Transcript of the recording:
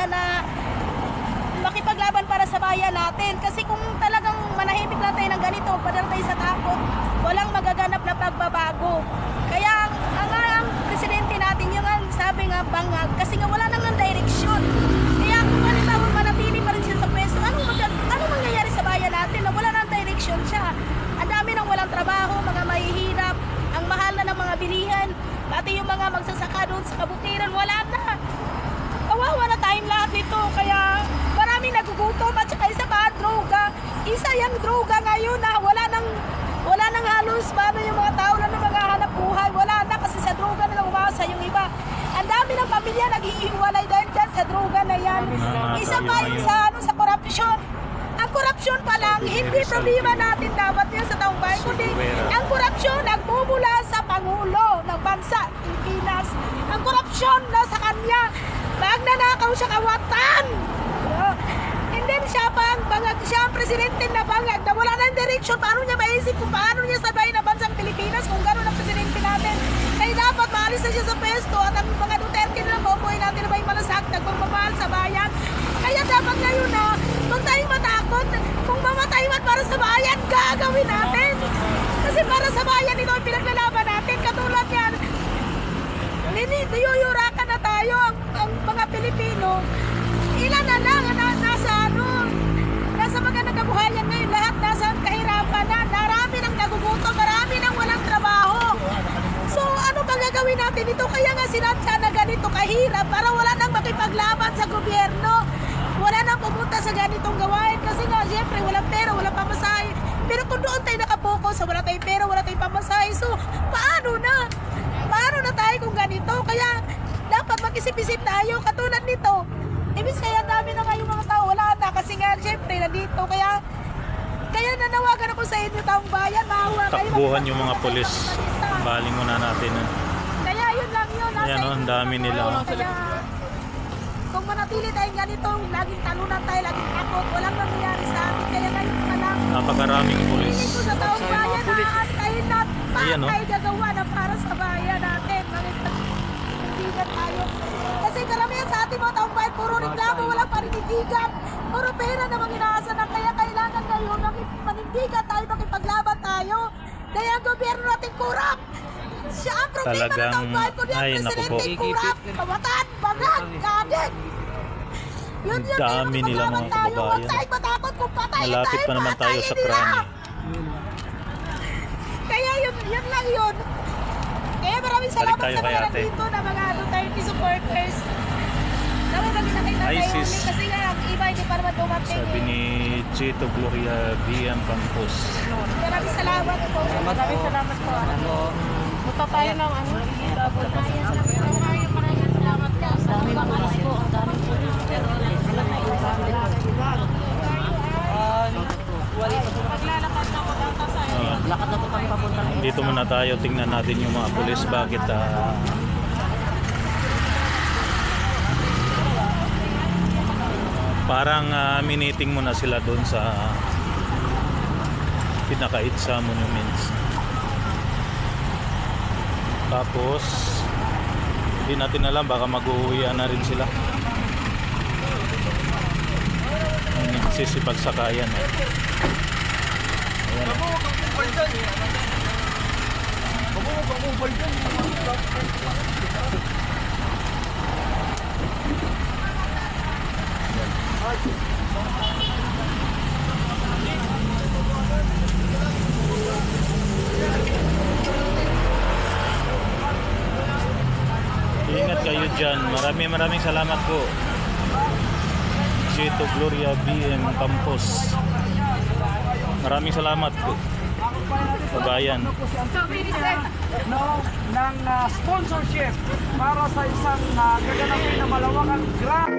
talaga na makipaglaban para sa bayan natin. Kasi kung talagang manahimik lang tayo ng ganito, padala tayo sa takot, walang magaganap na pagbabago. Kaya ang presidente natin, yung sabi nga bangag, kasi nga wala nang direksyon. Kaya kung halimbawa manatili pa rin siya sa pwesto, ano mangyayari sa bayan natin na wala nang direksyon siya? Ang dami nang walang trabaho, mga mahihirap, ang mahal na ng mga bilihan, pati yung mga magsasaka doon sa kabutiran, wala na. Kawawa na tayong lahat nito, kaya maraming nagugutom at saka isa pa, droga. Isa yung droga ngayon na wala nang halos paano yung mga tao na mga hanap buhay, wala na kasi sa droga na lang umasa yung iba. Ang dami ng pamilya naghihiwalay dahil dyan sa droga na yan. Isa pa yung sa korupsyon. Ang korupsyon pa lang, hindi problema natin dapat yan sa taong bayan, kundi ang korupsyon nagmumula sa Pangulo ng bansa, Pilipinas. Ang korupsyon na sa kanya, magnanakaw siya kawatan. And then siya ang presidente na bangag na wala nang direksyon. Paano niya maisip kung paano niya sabayin ang bansang Pilipinas kung gano'n ang presidente natin? Kaya dapat maalis na siya sa pwesto at ang mga Duterte na lang mabuhay natin na may malasakit, nagmamahal sa bayan. Kaya dapat ngayon na huwag tayong matakot. Kung mamatay man para sa bayan, gagawin natin. Kasi para sa bayan, ito ang pinaglalaban natin. Katulad yan, niyuyurakan na tayo ang mga Pilipino. Ilan na lang nasa mga nagabuhayan ngayon, lahat nasa kahirapan na, marami nang nagugutom, marami nang walang trabaho. So ano bang gagawin natin ito? Kaya nga sinadya na ganito kahirap para wala nang makipaglaban sa gobyerno, wala nang pumunta sa ganitong gawain kasi nga siyempre walang pera, walang pamasahe. Pero kung doon tayo nakapokus sa wala tayong pera, wala tayong pamasahe, so paano na tayo kung ganito? Kaya dapat mag-isip-isip tayo katulad nito. Ibig kaya dami na ngayong mga tao, wala na kasi nga siyempre nandito. Kaya nanawagan ako sa inyo taong bayan, maawa kayo. Takbuhan yung mga polis. Baling muna natin. Kaya yun lang yun. Ayan o, ang dami nila. Kaya kung manatili tayong ganito, laging talunan tayo, laging takot, walang nangyayari sa atin. Kaya ngayon pa lang. Napakaraming polis. Hindi ko sa taong bayan na antayin na tayo gagawa na para sa bayan natin. Manindigan tayo. Kasi karamihan sa ating mga taong bayan, puro reklamo, walang panindigan. Puro pera namang inaasa na kaya kailangan ngayon manindigan tayo, makipaglaban tayo. Dahil ang gobyerno natin kurap. Siya ang problema ng taong bayan, kundi ang presidente kurap, kawatan, bangag, kaagad. Yun dami nila mga kababayan. Huwag tayong matakot kung patayin tayo. Malapit pa naman tayo sa krami. Kaya yun lang yun. Kaya maraming salamat sa mga nandito na mga Duterte supporters. Naman nakita tayo ulit kasi nga ang iba hindi pa naman dumating. Sabi ni Chito Gloria BM Campos. Maraming salamat po. Maraming salamat po. Punta tayo ng Maraming salamat po. Ang daming pulis po. Ang daming pulis. Pero paglalakad na magkakasay. lakad na po kami papunta. Dito muna tayo, tingnan natin yung mga pulis. Bakit parang miniting mo na sila doon sa pinaka-Itza Monuments. Tapos hindi natin alam, baka mag-uwian na rin sila. Nagsisipagsakayan. Ingat kayo dyan. Maraming salamat po. Chito Gloria BM Campos. Maraming salamat po. Kabayan. ng sponsorship para sa isang gaganapin na malawakang grant.